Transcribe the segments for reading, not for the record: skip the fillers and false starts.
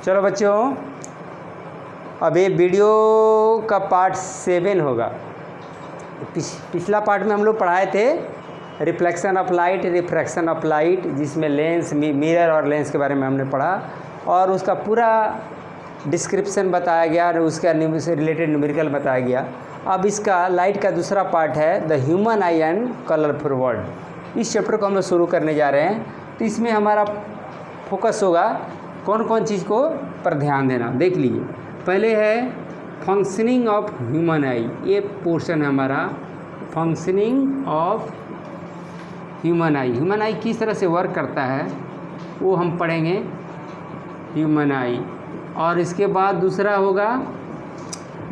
चलो बच्चों, अब ये वीडियो का पार्ट 7 होगा। पिछला पार्ट में हम लोग पढ़ाए थे reflection of light, refraction of light, जिसमें लेंस, मिरर और लेंस के बारे में हमने पढ़ा और उसका पूरा डिस्क्रिप्शन बताया गया और उसका से रिलेटेड न्यूमेरिकल बताया गया। अब इसका लाइट का दूसरा पार्ट है the human eye and colourful world. इस चैप्टर को हम लोग शुरू करने जा रहे हैं, तो इसमें हमारा फोकस होगा कौन कौन चीज़ को पर ध्यान देना। देख लीजिए, पहले है फंक्शनिंग ऑफ ह्यूमन आई। ये पोर्शन है हमारा functioning of human I. Human आई किस तरह से वर्क करता है वो हम पढ़ेंगे, ह्यूमन आई। और इसके बाद दूसरा होगा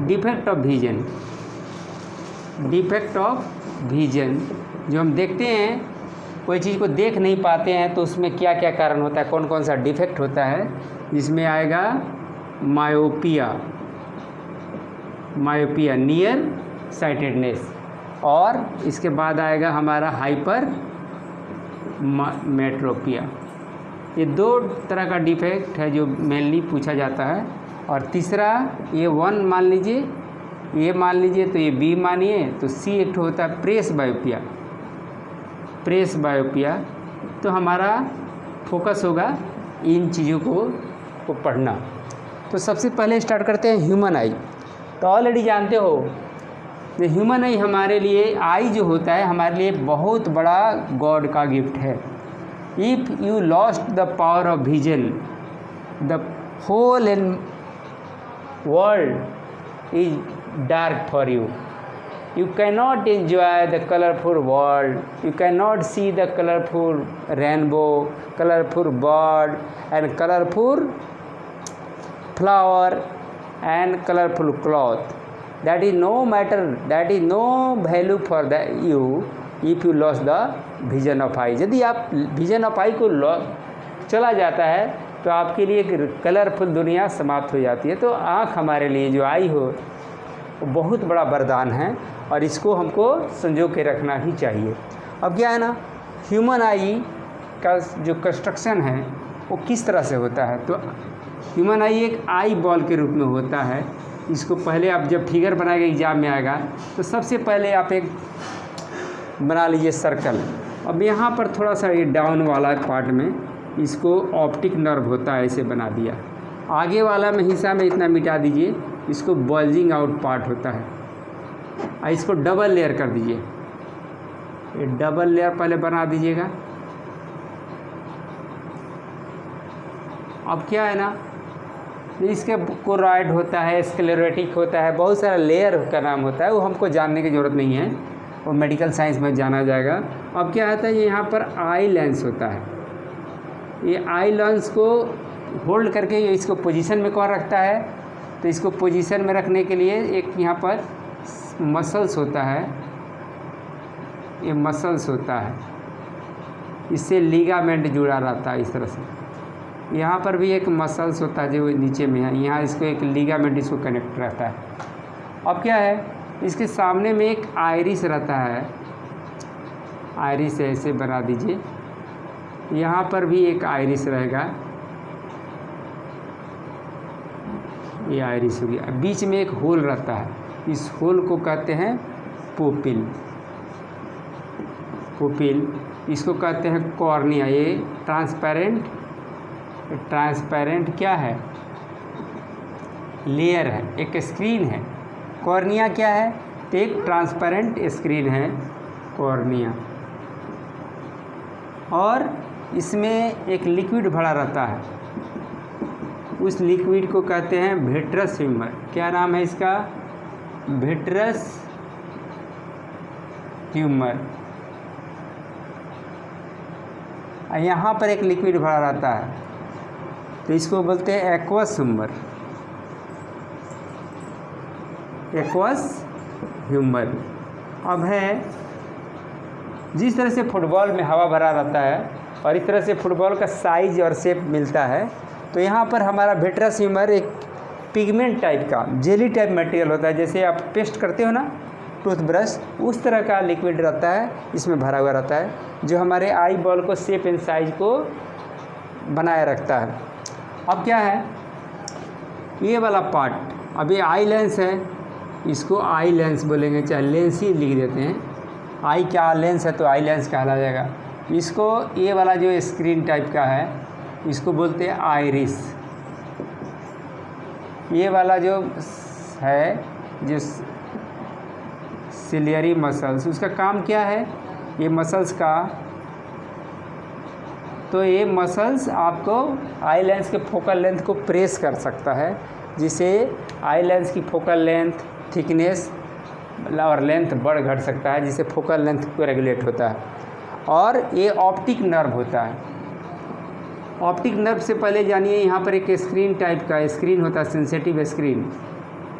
defect of vision. Defect of vision, जो हम देखते हैं कोई चीज़ को देख नहीं पाते हैं तो उसमें क्या क्या कारण होता है, कौन कौन सा डिफेक्ट होता है, जिसमें आएगा मायोपिया, मायोपिया नियर साइटेडनेस, और इसके बाद आएगा हमारा हाइपर मेट्रोपिया। ये दो तरह का डिफेक्ट है जो मेनली पूछा जाता है। और तीसरा ये 1 मान लीजिए, ये मान लीजिए, तो ये बी मानिए, तो सी एक होता है प्रेस बायोपिया। प्रेस बायोपिया, तो हमारा फोकस होगा इन चीज़ों को पढ़ना। तो सबसे पहले स्टार्ट करते हैं ह्यूमन आई। तो ऑलरेडी जानते हो ये ह्यूमन आई हमारे लिए, आई जो होता है हमारे लिए बहुत बड़ा गॉड का गिफ्ट है। If you lost the power of vision, the whole in world is dark for you. You cannot enjoy the colorful world. You cannot see the colorful rainbow, colorful bird, and colorful flower, and colorful cloth. That is no matter. That is no value for you if you lost the vision of eye. यदि आप vision of eye को चला जाता है तो आपके लिए colourful दुनिया समाप्त हो जाती है। तो आँख हमारे लिए जो आई हो बहुत बड़ा वरदान है और इसको हमको संजो के रखना ही चाहिए। अब क्या है ना, ह्यूमन आई का जो कंस्ट्रक्शन है वो किस तरह से होता है। तो ह्यूमन आई एक आई बॉल के रूप में होता है। इसको पहले आप जब फिगर बनाएगा एग्जाम में आएगा तो सबसे पहले आप एक बना लीजिए सर्कल। अब यहाँ पर थोड़ा सा ये डाउन वाला पार्ट में इसको ऑप्टिक नर्व होता है, ऐसे बना दिया। आगे वाला में हिस्सा में इतना मिटा दीजिए, इसको बल्जिंग आउट पार्ट होता है। इसको डबल लेयर कर दीजिए, ये डबल लेयर पहले बना दीजिएगा। अब क्या है ना, इसके कोराइड होता है, स्क्लेरोटिक होता है, बहुत सारा लेयर का नाम होता है, वो हमको जानने की ज़रूरत नहीं है, वो मेडिकल साइंस में जाना जाएगा। अब क्या होता है, यहाँ पर आई लेंस होता है। ये आई लेंस को होल्ड करके इसको पोजीशन में कौन रखता है, तो इसको पोजीशन में रखने के लिए एक यहाँ पर मसल्स होता है, ये मसल्स होता है, इससे लिगामेंट जुड़ा रहता है इस तरह से। यहाँ पर भी एक मसल्स होता है जो नीचे में है, यहाँ इसको एक लिगामेंट इसको कनेक्ट रहता है। अब क्या है, इसके सामने में एक आइरिस रहता है, आइरिस ऐसे बना दीजिए। यहाँ पर भी एक आइरिस रहेगा, ये आइरिस हो गया। बीच में एक होल रहता है, इस होल को कहते हैं पुपिल। पुपिल इसको कहते हैं कॉर्निया। ये ट्रांसपेरेंट, ट्रांसपेरेंट क्या है, लेयर है, एक स्क्रीन है। कॉर्निया क्या है, तो एक ट्रांसपेरेंट स्क्रीन है कॉर्निया। और इसमें एक लिक्विड भरा रहता है, उस लिक्विड को कहते हैं विट्रस ह्यूमर। क्या नाम है इसका, विट्रस ह्यूमर। यहाँ पर एक लिक्विड भरा रहता है तो इसको बोलते हैं एक्वस ह्यूमर, एक्वस ह्यूमर। अब है जिस तरह से फुटबॉल में हवा भरा रहता है और इस तरह से फुटबॉल का साइज और शेप मिलता है, तो यहाँ पर हमारा विट्रस ह्यूमर एक पिगमेंट टाइप का जेली टाइप मटेरियल होता है। जैसे आप पेस्ट करते हो ना टूथब्रश, उस तरह का लिक्विड रहता है, इसमें भरा हुआ रहता है, जो हमारे आई बॉल को शेप एंड साइज को बनाए रखता है। अब क्या है, ये वाला पार्ट, अब ये आई लेंस है, इसको आई लेंस बोलेंगे, चाहे लेंस ही लिख देते हैं। आई क्या लेंस है तो आई लेंस कहला जाएगा। इसको ये वाला जो स्क्रीन टाइप का है इसको बोलते हैं आइरिस। ये वाला जो है जो सिलियरी मसल्स, उसका काम क्या है, ये मसल्स का, तो ये मसल्स आपको आई लेंस के फोकल लेंथ को प्रेस कर सकता है, जिससे आई लेंस की फोकल लेंथ, थिकनेस और लेंथ बढ़ घट सकता है, जिससे फोकल लेंथ को रेगुलेट होता है। और ये ऑप्टिक नर्व होता है। ऑप्टिक नर्व से पहले जानिए, यहाँ पर एक स्क्रीन टाइप का स्क्रीन होता है, सेंसिटिव स्क्रीन,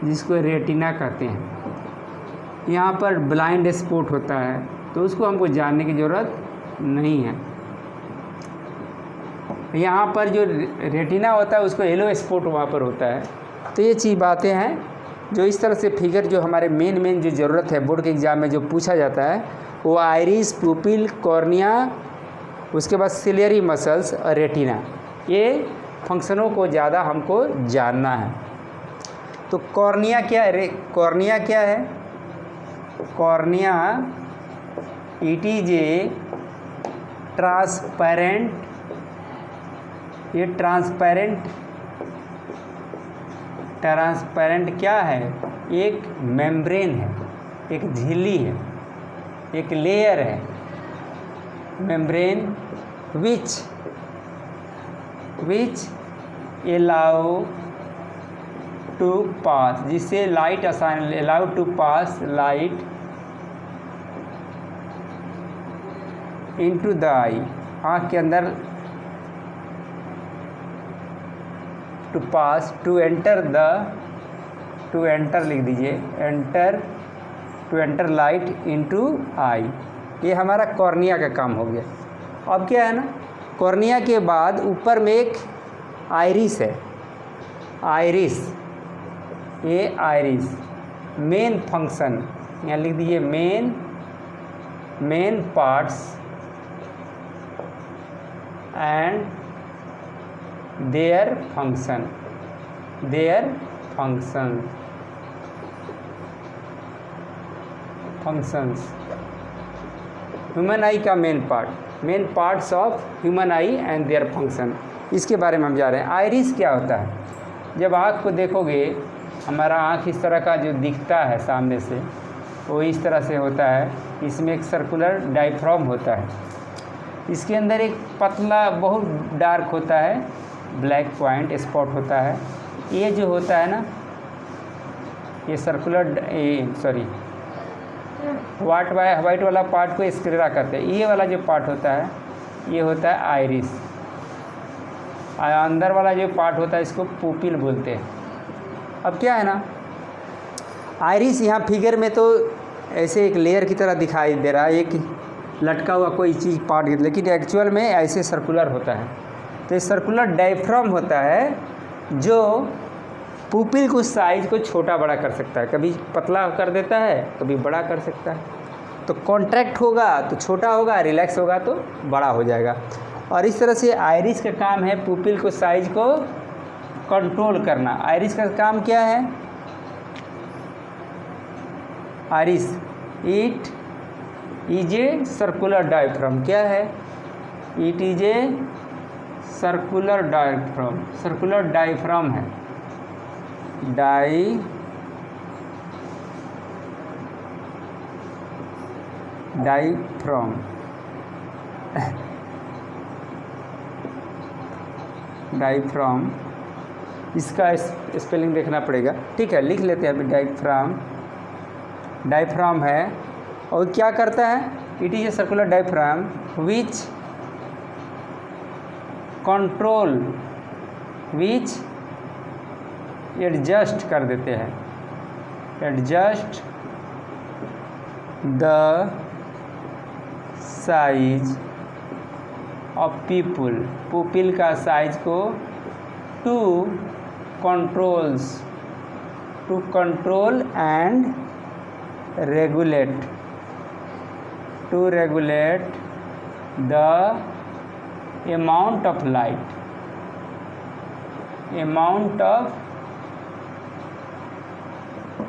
जिसको रेटिना कहते हैं। यहाँ पर ब्लाइंड स्पॉट होता है, तो उसको हमको जानने की ज़रूरत नहीं है। यहाँ पर जो रेटिना होता है उसको येलो स्पॉट वहाँ पर होता है। तो ये चीज़ बातें हैं जो इस तरह से फिगर जो हमारे मेन जो ज़रूरत है बोर्ड के एग्ज़ाम में जो पूछा जाता है, वो आइरिस, पुपिल, कॉर्निया, उसके बाद सिलियरी मसल्स और रेटिना, ये फंक्शनों को ज़्यादा हमको जानना है। तो कॉर्निया क्या है? कॉर्निया क्या है? Cornea it is A transparent, ये ट्रांसपेरेंट क्या है? एक मेम्ब्रेन है, एक झिल्ली है, एक लेयर है, membrane which allow to pass, जिससे light allow to pass light into the eye, आँख के अंदर, टू पास, टू एंटर लिख दीजिए, to enter light into eye. ये हमारा कॉर्निया का काम हो गया। अब क्या है ना, कॉर्निया के बाद ऊपर में एक आइरिस है, आइरिस, ये आइरिस मेन फंक्शन, यहाँ लिख दीजिए main parts and their functions. Human eye का main parts of human eye and their function, इसके बारे में हम जा रहे हैं। आइरिस क्या होता है? जब आँख को देखोगे, हमारा आँख इस तरह का जो दिखता है सामने से, वो इस तरह से होता है। इसमें एक सर्कुलर डायफ्राम होता है, इसके अंदर एक पतला बहुत डार्क होता है ब्लैक पॉइंट स्पॉट होता है। ये जो होता है ना, ये सर्कुलर, वाइट वाला पार्ट को स्क्लेरा कहते हैं। ये वाला जो पार्ट होता है ये होता है आइरिस, और अंदर वाला जो पार्ट होता है इसको पुपिल बोलते हैं। अब क्या है ना, आइरिस यहाँ फिगर में तो ऐसे एक लेयर की तरह दिखाई दे रहा है, एक लटका हुआ कोई चीज़ पार्ट, लेकिन एक्चुअल में ऐसे सर्कुलर होता है। तो ये सर्कुलर डायफ्राम होता है जो पुपिल को साइज को छोटा बड़ा कर सकता है, कभी पतला कर देता है, कभी बड़ा कर सकता है। तो कॉन्ट्रैक्ट होगा तो छोटा होगा, रिलैक्स होगा तो बड़ा हो जाएगा। और इस तरह से आइरिस का काम है पुपिल को साइज को कंट्रोल करना। आइरिस का काम क्या है? Iris it is a circular diaphragm. क्या है? It is a circular diaphragm है, डायफ्राम, इसका स्पेलिंग देखना पड़ेगा, ठीक है, लिख लेते हैं अभी। डायफ्राम है, और क्या करता है? It is a circular diaphragm which control, which adjust कर देते हैं, adjust the size of pupil का साइज को to control and regulate the amount of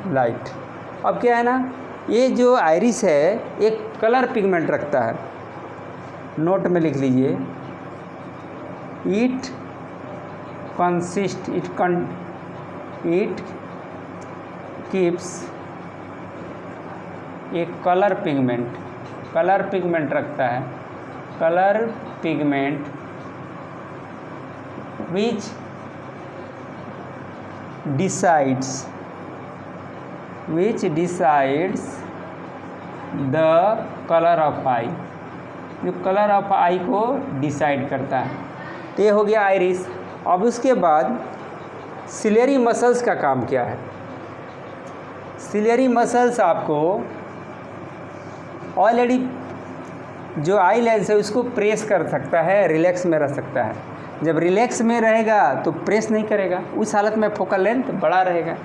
light. अब क्या है ना, ये जो आइरिस है एक कलर पिगमेंट रखता है, नोट में लिख लीजिए, इट कीप्स एक कलर पिगमेंट रखता है, colour pigment which decides the colour of eye, जो कलर ऑफ आई को डिसाइड करता है। तो ये हो गया आइरिस। अब उसके बाद सिलियरी मसल्स का काम क्या है। सिलियरी मसल्स आपको ऑलरेडी जो आई लेंस है उसको प्रेस कर सकता है, रिलैक्स में रह सकता है। जब रिलैक्स में रहेगा तो प्रेस नहीं करेगा, उस हालत में फोकल लेंथ बड़ा रहेगा,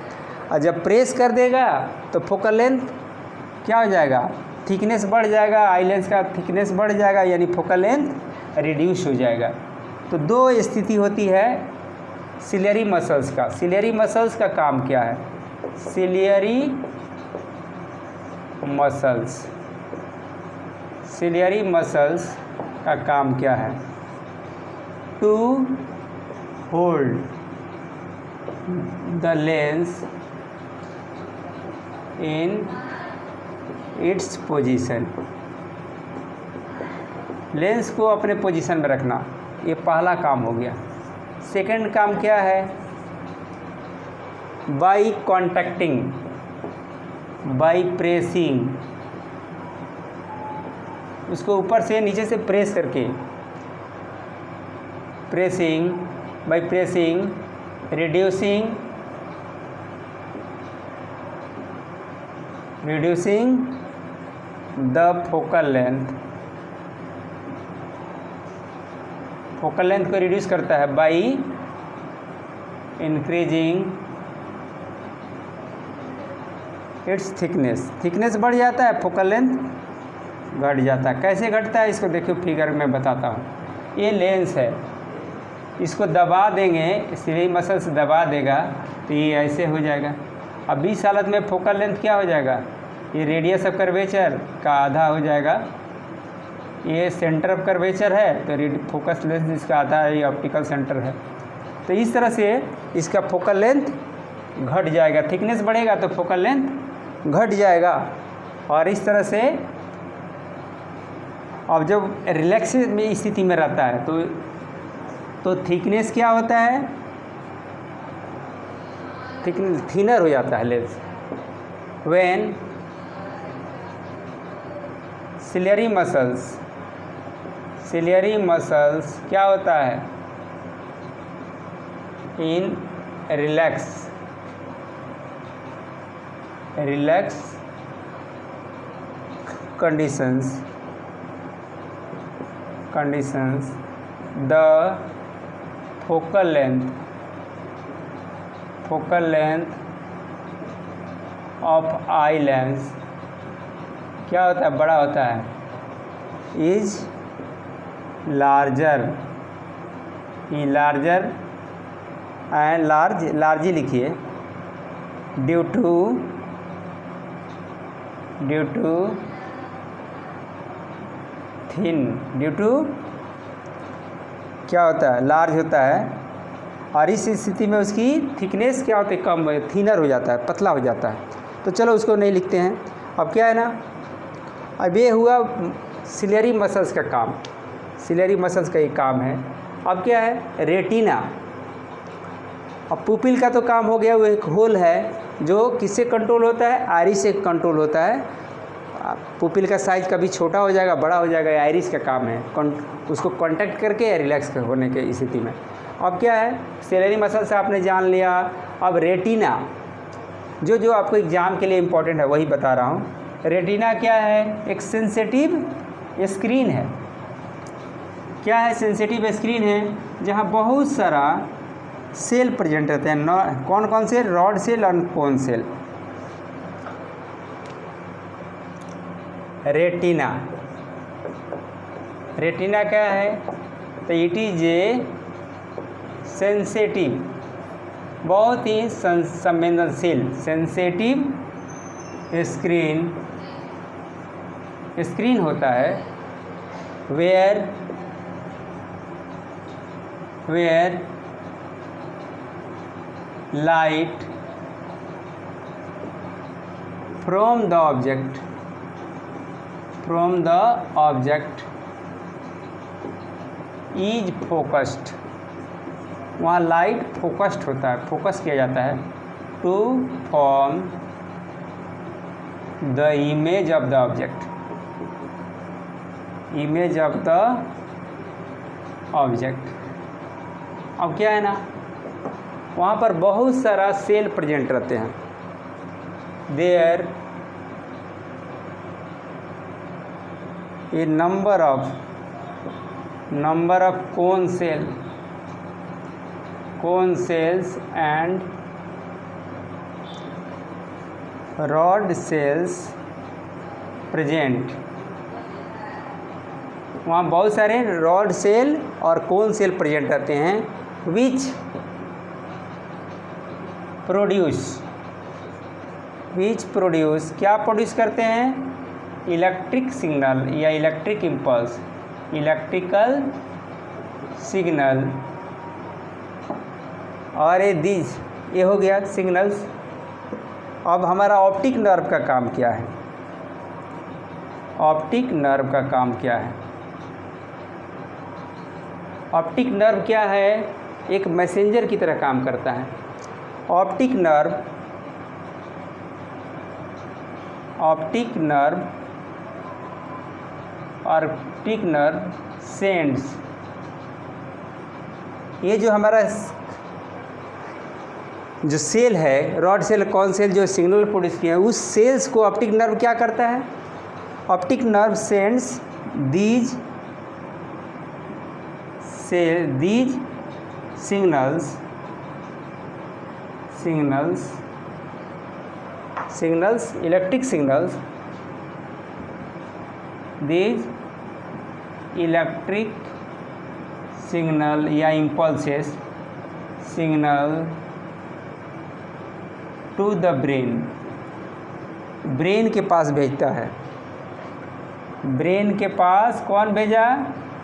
और जब प्रेस कर देगा तो फोकल लेंथ क्या हो जाएगा, थिकनेस बढ़ जाएगा, आई लेंस का थिकनेस बढ़ जाएगा, यानी फोकल लेंथ रिड्यूस हो जाएगा। तो दो स्थिति होती है सिलियरी मसल्स का। सिलियरी मसल्स का काम क्या है, सिलियरी मसल्स का काम क्या है, to hold the lens in its position, lens को अपने पोजीशन में रखना, ये पहला काम हो गया। सेकंड काम क्या है, बाई कॉन्टैक्टिंग, बाई प्रेसिंग, उसको ऊपर से नीचे से प्रेस करके, by pressing reducing the focal length को रिड्यूस करता है बाई इंक्रीजिंग इट्स थिकनेस बढ़ जाता है, फोकल लेंथ घट जाता है। कैसे घटता है इसको देखिए फिगर में बताता हूँ। ये लेंस है, इसको दबा देंगे, सिलियरी मसल से दबा देगा तो ये ऐसे हो जाएगा। अब 20 हालत में फोकल लेंथ क्या हो जाएगा, ये रेडियस ऑफ कर्वेचर का आधा हो जाएगा, ये सेंटर ऑफ कर्वेचर है तो फोकस लेंथ इसका आधा है, ये ऑप्टिकल सेंटर है। तो इस तरह से इसका फोकल लेंथ घट जाएगा, थिकनेस बढ़ेगा तो फोकल लेंथ घट जाएगा। और इस तरह से अब जब रिलैक्स में स्थिति में रहता है तो थिकनेस क्या होता है, थिनर हो जाता है लेंस। व्हेन सिलियरी मसल्स क्या होता है, इन relax conditions the focal length of eye lens क्या होता है, बड़ा होता है, is larger and large लिखिए, due to क्या होता है, लार्ज होता है। और इस स्थिति में उसकी थिकनेस क्या होती है, कम, थिनर हो जाता है, पतला हो जाता है। तो चलो उसको नहीं लिखते हैं। अब क्या है ना, अब ये हुआ सिलियरी मसल्स का काम, सिलियरी मसल्स का ये काम है। अब क्या है, रेटिना। अब पुपिल का तो काम हो गया, वो एक होल है जो किससे कंट्रोल होता है, आइरिस से कंट्रोल होता है। पुपिल का साइज़ कभी छोटा हो जाएगा, बड़ा हो जाएगा, आइरिस का काम है उसको कांटेक्ट करके रिलैक्स होने के स्थिति में। अब क्या है, सिलियरी मसल से आपने जान लिया। अब रेटिना, जो आपको एग्ज़ाम के लिए इम्पोर्टेंट है वही बता रहा हूँ। रेटिना क्या है, एक सेंसिटिव स्क्रीन है। क्या है, सेंसिटिव स्क्रीन है जहाँ बहुत सारा सेल प्रेजेंट रहते हैं। कौन कौन से, रॉड सेल और कोन सेल। रेटिना क्या है, तो इट इज ए सेंसिटिव बहुत ही संवेदनशील, सेंसिटिव स्क्रीन होता है, where light from the object is focused, वहाँ लाइट फोकस्ड होता है, फोकस किया जाता है, to form the image of the object, image of the object. अब क्या है ना, वहाँ पर बहुत सारा सेल प्रेजेंट रहते हैं, there a number of cone cells and rod cells present, वहाँ बहुत सारे रॉड सेल और कोन सेल प्रेजेंट रहते हैं, विच प्रोड्यूस क्या प्रोड्यूस करते हैं, इलेक्ट्रिक सिग्नल या इलेक्ट्रिक इम्पल्स, इलेक्ट्रिकल सिग्नल। और ये हो गया सिग्नल्स। अब हमारा ऑप्टिक नर्व का काम क्या है, ऑप्टिक नर्व का काम क्या है, ऑप्टिक नर्व क्या है, एक मैसेंजर की तरह काम करता है। ऑप्टिक नर्व सेंड्स, ये जो हमारा जो सेल है, रॉड सेल कौन सेल जो सिग्नल प्रोड्यूस किए हैं, उस सेल्स को ऑप्टिक नर्व क्या करता है, optic nerve sends these signals electric signals, these electric signal या impulses signal to the brain के पास भेजता है। ब्रेन के पास कौन भेजा,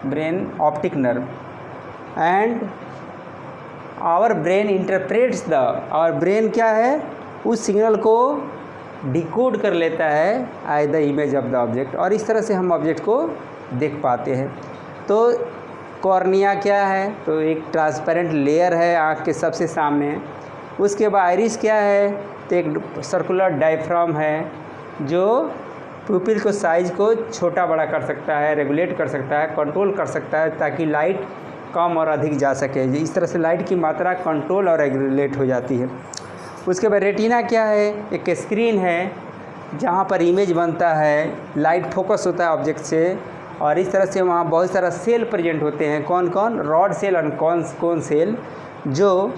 brain, optic nerve. And our brain interprets और ब्रेन क्या है, उस सिग्नल को डिकोड कर लेता है as the image of the object, और इस तरह से हम ऑब्जेक्ट को देख पाते हैं। तो कॉर्निया क्या है, तो एक ट्रांसपेरेंट लेयर है आँख के सबसे सामने। उसके बाद आइरिस क्या है, तो एक सर्कुलर डायफ्राम है जो प्यूपिल को साइज को छोटा बड़ा कर सकता है, रेगुलेट कर सकता है, कंट्रोल कर सकता है, ताकि लाइट कम और अधिक जा सके। इस तरह से लाइट की मात्रा कंट्रोल और रेगुलेट हो जाती है। उसके बाद रेटिना क्या है, एक स्क्रीन है जहाँ पर इमेज बनता है, लाइट फोकस होता है ऑब्जेक्ट से, और इस तरह से वहाँ बहुत सारा सेल प्रेजेंट होते हैं। कौन कौन, रॉड सेल और कोन सेल, जो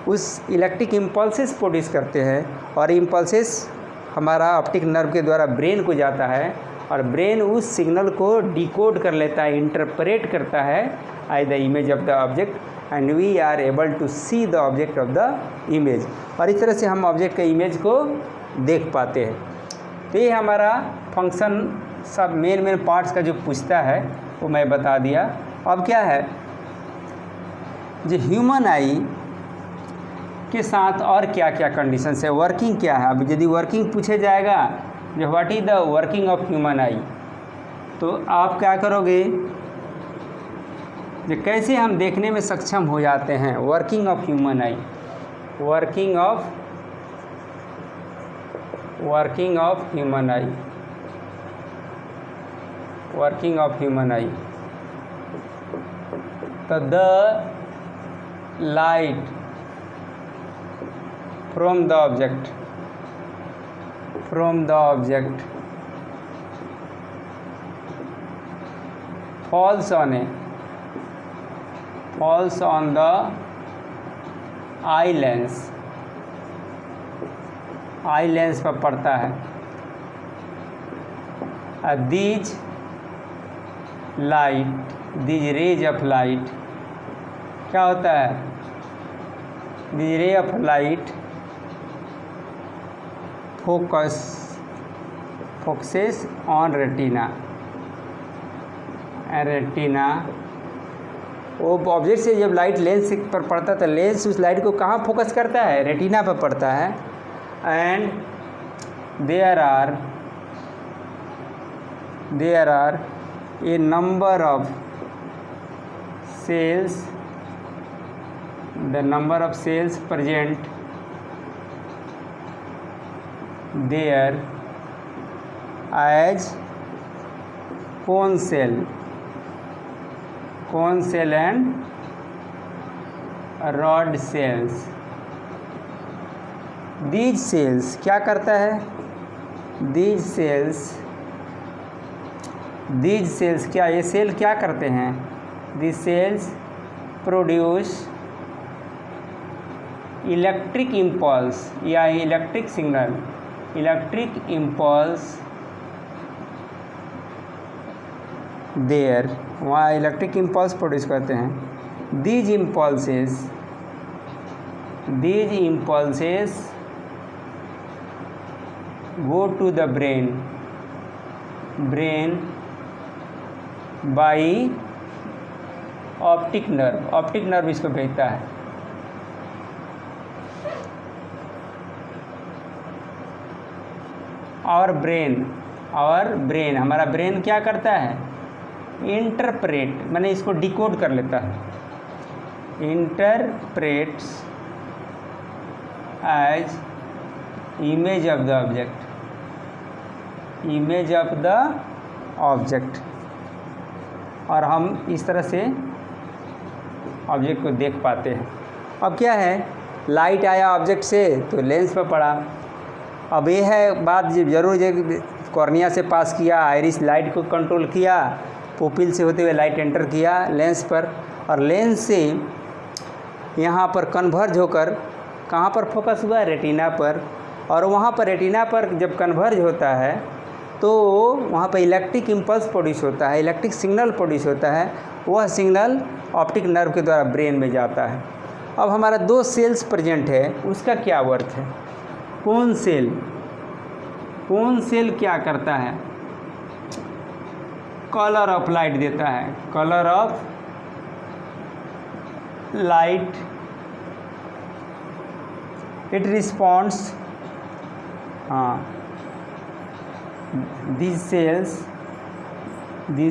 उस इलेक्ट्रिक इम्पल्सेस प्रोड्यूस करते हैं, और इम्पल्सेस हमारा ऑप्टिक नर्व के द्वारा ब्रेन को जाता है, और ब्रेन उस सिग्नल को डिकोड कर लेता है, इंटरप्रेट करता है as the image of the object, and we are able to see the object of the image. और इस तरह से हम ऑब्जेक्ट के इमेज को देख पाते हैं। तो ये हमारा फंक्शन सब मेन पार्ट्स का जो पूछता है वो मैं बता दिया। अब क्या है, जो ह्यूमन आई के साथ और क्या क्या कंडीशंस है, वर्किंग क्या है। अब यदि वर्किंग पूछे जाएगा, जो what is the working of human eye, तो आप क्या करोगे, जो कैसे हम देखने में सक्षम हो जाते हैं, working of human eye, working of human eye, working of human eye. तो the light from the object falls on the eye lens पर पड़ता है। these रेज ऑफ लाइट क्या होता है, the ray of light focuses on retina and retina, वो object से जब लाइट लेंस पर पड़ता है तो लेंस उस लाइट को कहाँ फोकस करता है, रेटिना पर पड़ता है। And there are a number of cells, the number of cells present there as cone cell and rod cells. These cells क्या करता है, दीज सेल्स क्या, ये सेल क्या करते हैं, these cells produce electric impulse या electric signal, electric impulse there, वहाँ इलेक्ट्रिक इम्पल्स प्रोड्यूस करते हैं। These impulses go to the brain by optic nerve इसको भेजता है। और ब्रेन हमारा ब्रेन क्या करता है, इंटरप्रेट माने इसको डिकोड कर लेता है, interprets as image of the object, और हम इस तरह से ऑब्जेक्ट को देख पाते हैं। अब क्या है, लाइट आया ऑब्जेक्ट से तो लेंस पर पड़ा। अब ये है बात जरूर कॉर्निया से पास किया, आइरिस लाइट को कंट्रोल किया, पुपिल से होते हुए लाइट एंटर किया लेंस पर, और लेंस से यहाँ पर कन्वर्ज होकर कहाँ पर फोकस हुआ, रेटिना पर। और वहाँ पर रेटिना पर जब कन्वर्ज होता है तो वहाँ पर इलेक्ट्रिक इम्पल्स प्रोड्यूस होता है, इलेक्ट्रिक सिग्नल प्रोड्यूस होता है। वह सिग्नल ऑप्टिक नर्व के द्वारा ब्रेन में जाता है। अब हमारा 2 सेल्स प्रेजेंट है, उसका क्या वर्क है, कोन सेल क्या करता है, कलर ऑफ लाइट देता है, colour of light, it responds, this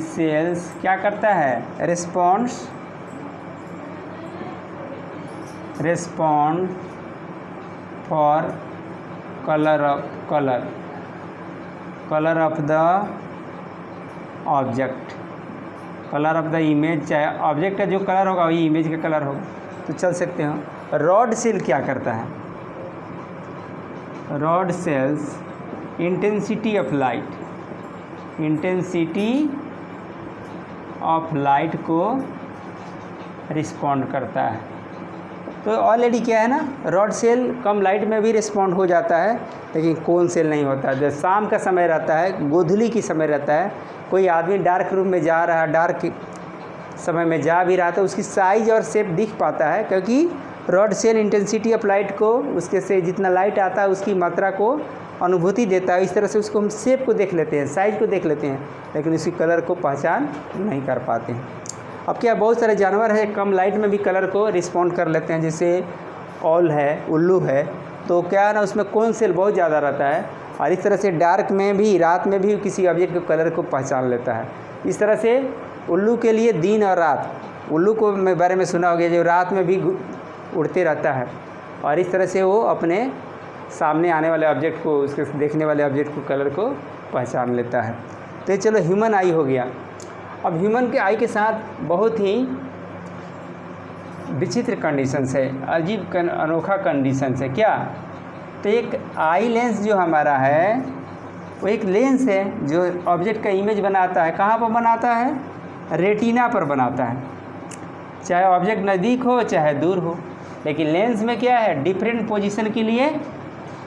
cells क्या करता है, respond for colour of the object, colour of the image, चाहे ऑब्जेक्ट का जो कलर होगा वही इमेज का कलर होगा, तो चल सकते हो। रॉड सेल क्या करता है, rod sales intensity of light को रिस्पॉन्ड करता है। तो ऑलरेडी क्या है ना, रॉड सेल कम लाइट में भी रिस्पॉन्ड हो जाता है, लेकिन कोन सेल नहीं होता। जब शाम का समय रहता है, गोधूली की समय रहता है, कोई आदमी डार्क रूम में जा रहा है, डार्क समय में जा भी रहा तो उसकी साइज और शेप दिख पाता है, क्योंकि rod cell intensity of light को, उसके से जितना लाइट आता है उसकी मात्रा को अनुभूति देता है। इस तरह से उसको हम शेप को देख लेते हैं, साइज को देख लेते हैं, लेकिन उसकी कलर को पहचान नहीं कर पाते हैं। अब क्या, बहुत सारे जानवर हैं कम लाइट में भी कलर को रिस्पॉन्ड कर लेते हैं, जैसे ऑल है, उल्लू है, तो क्या है ना, उसमें कोन सेल बहुत ज़्यादा रहता है, और इस तरह से डार्क में भी, रात में भी किसी ऑब्जेक्ट के कलर को पहचान लेता है। इस तरह से उल्लू के लिए दिन और रात, उल्लू को मैं बारे में सुना होगा, जो रात में भी उड़ते रहता है, और इस तरह से वो अपने सामने आने वाले ऑब्जेक्ट को, उसके देखने वाले ऑब्जेक्ट को कलर को पहचान लेता है। तो चलो ह्यूमन आई हो गया। अब ह्यूमन के आई के साथ बहुत ही विचित्र कंडीशंस है, अजीब अनोखा कंडीशंस है। क्या, तो एक आई लेंस जो हमारा है वो एक लेंस है जो ऑब्जेक्ट का इमेज बनाता है। कहाँ पर बनाता है, रेटिना पर बनाता है, चाहे ऑब्जेक्ट नज़दीक हो चाहे दूर हो। लेकिन लेंस में क्या है, डिफरेंट पोजीशन के लिए,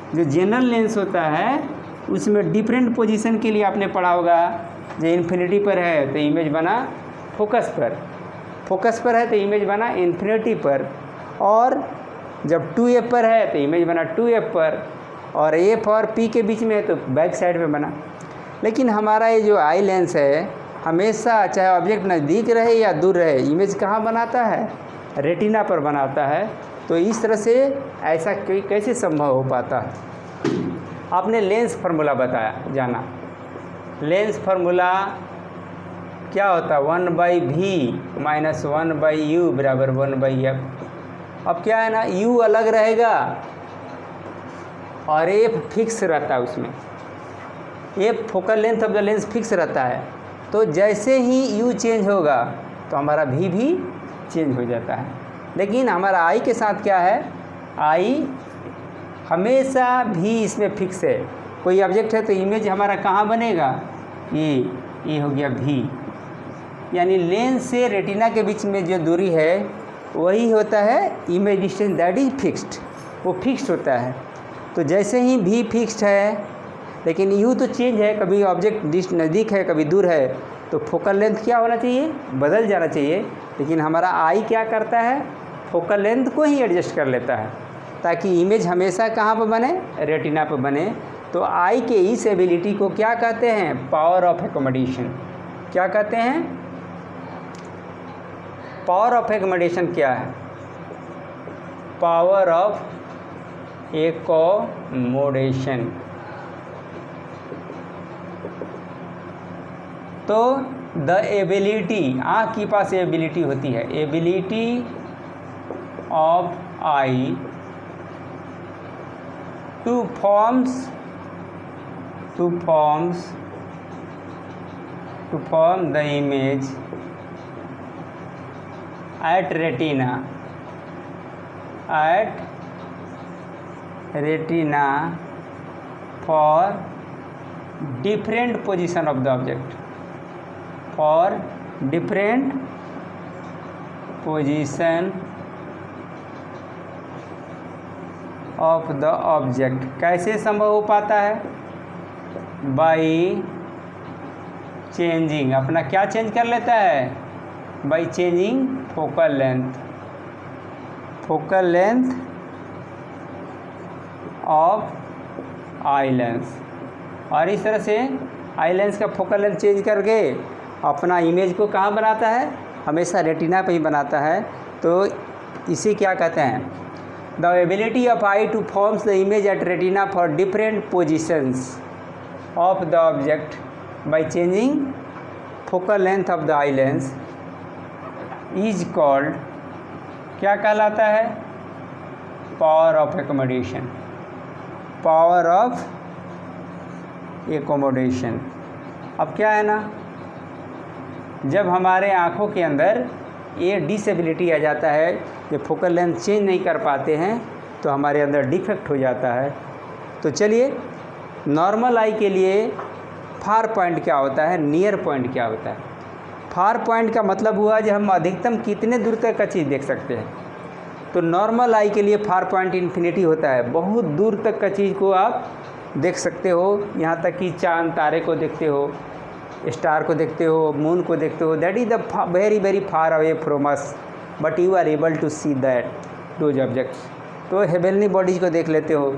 जो जनरल लेंस होता है उसमें डिफरेंट पोजीशन के लिए आपने पढ़ा होगा। जो इन्फिनिटी पर है तो इमेज बना फोकस पर है तो इमेज बना इन्फिनिटी पर, और जब 2F पर है तो इमेज बना 2F पर, और F और P के बीच में है तो बैक साइड में बना। लेकिन हमारा ये जो आई लेंस है हमेशा चाहे ऑब्जेक्ट नज़दीक रहे या दूर रहे इमेज कहाँ बनाता है, रेटिना पर बनाता है। तो इस तरह से ऐसा कैसे संभव हो पाता है। आपने लेंस फार्मूला बताया जाना, लेंस फार्मूला क्या होता है 1/v माइनस 1/u बराबर 1/f। अब क्या है ना, u अलग रहेगा और f फिक्स रहता है उसमें, f focal length of the lens fix रहता है। तो जैसे ही u चेंज होगा तो हमारा v भी चेंज हो जाता है। लेकिन हमारा आई के साथ क्या है, आई हमेशा भी इसमें फिक्स है। कोई ऑब्जेक्ट है तो इमेज हमारा कहाँ बनेगा, ये हो गया भी, यानी लेंस से रेटिना के बीच में जो दूरी है वही होता है image distance, that is fixed, वो फिक्स्ड होता है। तो जैसे ही भी फिक्स्ड है लेकिन यू तो चेंज है, कभी ऑब्जेक्ट नज़दीक है कभी दूर है, तो फोकल लेंथ क्या होना चाहिए, बदल जाना चाहिए। लेकिन हमारा आई क्या करता है, फोकल लेंथ को ही एडजस्ट कर लेता है ताकि इमेज हमेशा कहाँ पर बने, रेटिना पर बने। तो आई के इस एबिलिटी को क्या कहते हैं, पावर ऑफ एकोमोडेशन। क्या कहते हैं, पावर ऑफ एकोमोडेशन क्या है, पावर ऑफ एकोमोडेशन। तो द एबिलिटी, आँख के पास एबिलिटी होती है, ability of eye to form the image at retina for different position of the object, for different position of the object। कैसे संभव हो पाता है, बाई चेंजिंग, अपना क्या चेंज कर लेता है, by changing focal length of eye lens. और इस तरह से आई लेंस का फोकल लेंथ चेंज करके अपना इमेज को कहाँ बनाता है, हमेशा रेटिना पे ही बनाता है। तो इसे क्या कहते हैं, the ability of eye two forms the image at retina for different positions of the object by changing focal length of the eye lens is called, क्या कहलाता है, power of accommodation, power of accommodation. अब क्या है ना, जब हमारे आँखों के अंदर ये डिसेबिलिटी आ जाता है, ये फोकल लेंथ चेंज नहीं कर पाते हैं तो हमारे अंदर डिफेक्ट हो जाता है। तो चलिए, नॉर्मल आई के लिए फार पॉइंट क्या होता है, नियर पॉइंट क्या होता है। फार पॉइंट का मतलब हुआ जो हम अधिकतम कितने दूर तक का चीज़ देख सकते हैं। तो नॉर्मल आई के लिए फार पॉइंट इन्फिनिटी होता है, बहुत दूर तक का चीज़ को आप देख सकते हो, यहाँ तक कि चांद तारे को देखते हो, स्टार को देखते हो, मून को देखते हो, that is the very very far away from us, but you are able to see that those objects. तो हेवनली बॉडीज़ को देख लेते हो।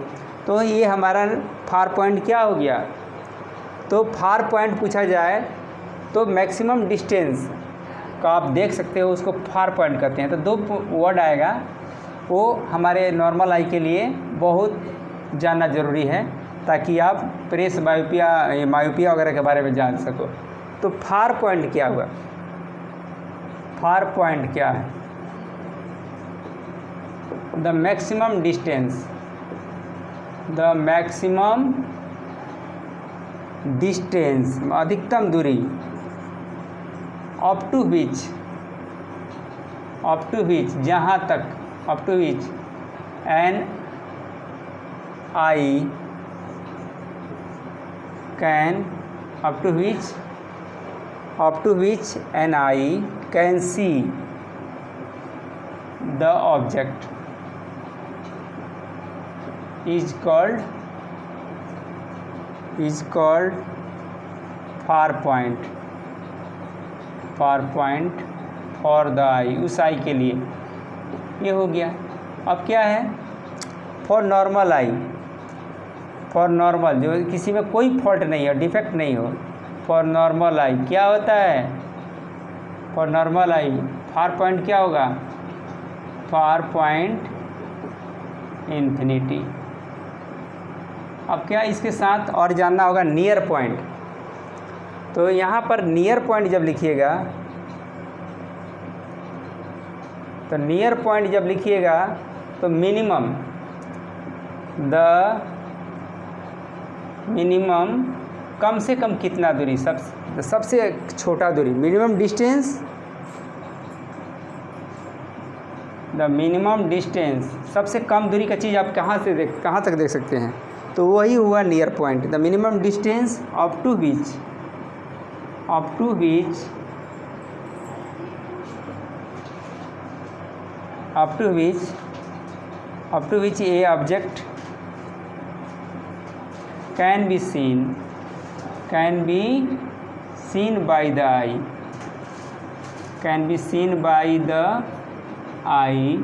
तो ये हमारा फार पॉइंट क्या हो गया। तो फार पॉइंट पूछा जाए तो मैक्सिमम डिस्टेंस का आप देख सकते हो, उसको फार पॉइंट कहते हैं। तो दो वर्ड आएगा, वो हमारे नॉर्मल आई के लिए बहुत जानना ज़रूरी है ताकि आप प्रेस मायोपिया वगैरह के बारे में जान सको। तो फार पॉइंट क्या हुआ, फार पॉइंट क्या है, the maximum distance, the maximum distance, अधिकतम दूरी, अप टू विच, जहाँ तक, up to which an eye can, up to which an eye can see the object is called far point for the eye, उस आई के लिए ये हो गया। अब क्या है, for normal I, for normal जो किसी में कोई फॉल्ट नहीं हो, डिफेक्ट नहीं हो, फॉर नॉर्मल आई क्या होता है, for normal I far point क्या होगा, फार पॉइंट इन्फिनिटी। अब क्या इसके साथ और जानना होगा नियर पॉइंट। तो यहाँ पर नियर पॉइंट जब लिखिएगा, तो नियर पॉइंट जब लिखिएगा तो मिनिमम, द मिनिमम कम से कम कितना दूरी, सबसे छोटा दूरी, minimum distance, the minimum distance, सबसे कम दूरी का चीज़ आप कहाँ तक देख सकते हैं, तो वही हुआ near point. The minimum distance up to which a object can be seen by the eye, can be seen by the eye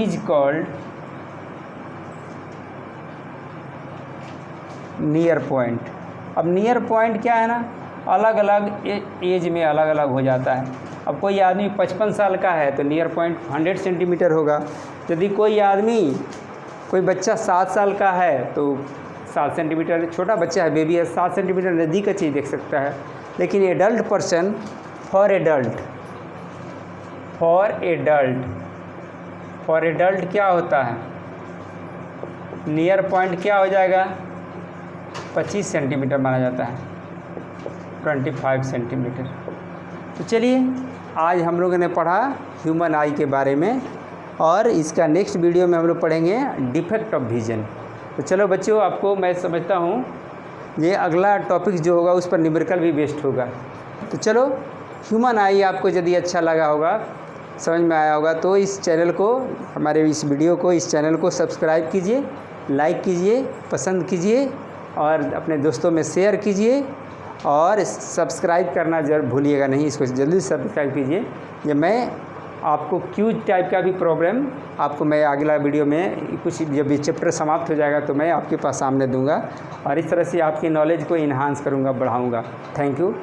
is called near point. अब नियर पॉइंट क्या है ना, अलग अलग एज में अलग अलग हो जाता है। अब कोई आदमी 55 साल का है तो नियर पॉइंट 100 सेंटीमीटर होगा। यदि कोई बच्चा 7 साल का है तो 7 सेंटीमीटर, छोटा बच्चा है, बेबी है, 7 सेंटीमीटर नज़दीक का चीज़ देख सकता है। लेकिन एडल्ट पर्सन, फॉर एडल्ट क्या होता है, नियर पॉइंट क्या हो जाएगा, 25 सेंटीमीटर माना जाता है, 25 सेंटीमीटर। तो चलिए आज हम लोगों ने पढ़ा ह्यूमन आई के बारे में, और इसका नेक्स्ट वीडियो में हम लोग पढ़ेंगे डिफेक्ट ऑफ विजन। तो चलो बच्चों, आपको मैं समझता हूँ ये अगला टॉपिक जो होगा उस पर न्यूमेरिकल भी बेस्ड होगा। तो चलो, ह्यूमन आई आपको यदि अच्छा लगा होगा, समझ में आया होगा, तो इस चैनल को, हमारे इस वीडियो को, इस चैनल को सब्सक्राइब कीजिए, लाइक कीजिए, पसंद कीजिए और अपने दोस्तों में शेयर कीजिए। और सब्सक्राइब करना जरूर भूलिएगा नहीं, इसको जल्दी सब्सक्राइब कीजिए। ये मैं आपको क्यूज टाइप का भी प्रॉब्लम आपको मैं अगला वीडियो में, कुछ जब ये चैप्टर समाप्त हो जाएगा तो मैं आपके पास सामने दूंगा, और इस तरह से आपकी नॉलेज को इन्हांस करूंगा, बढ़ाऊंगा। Thank you.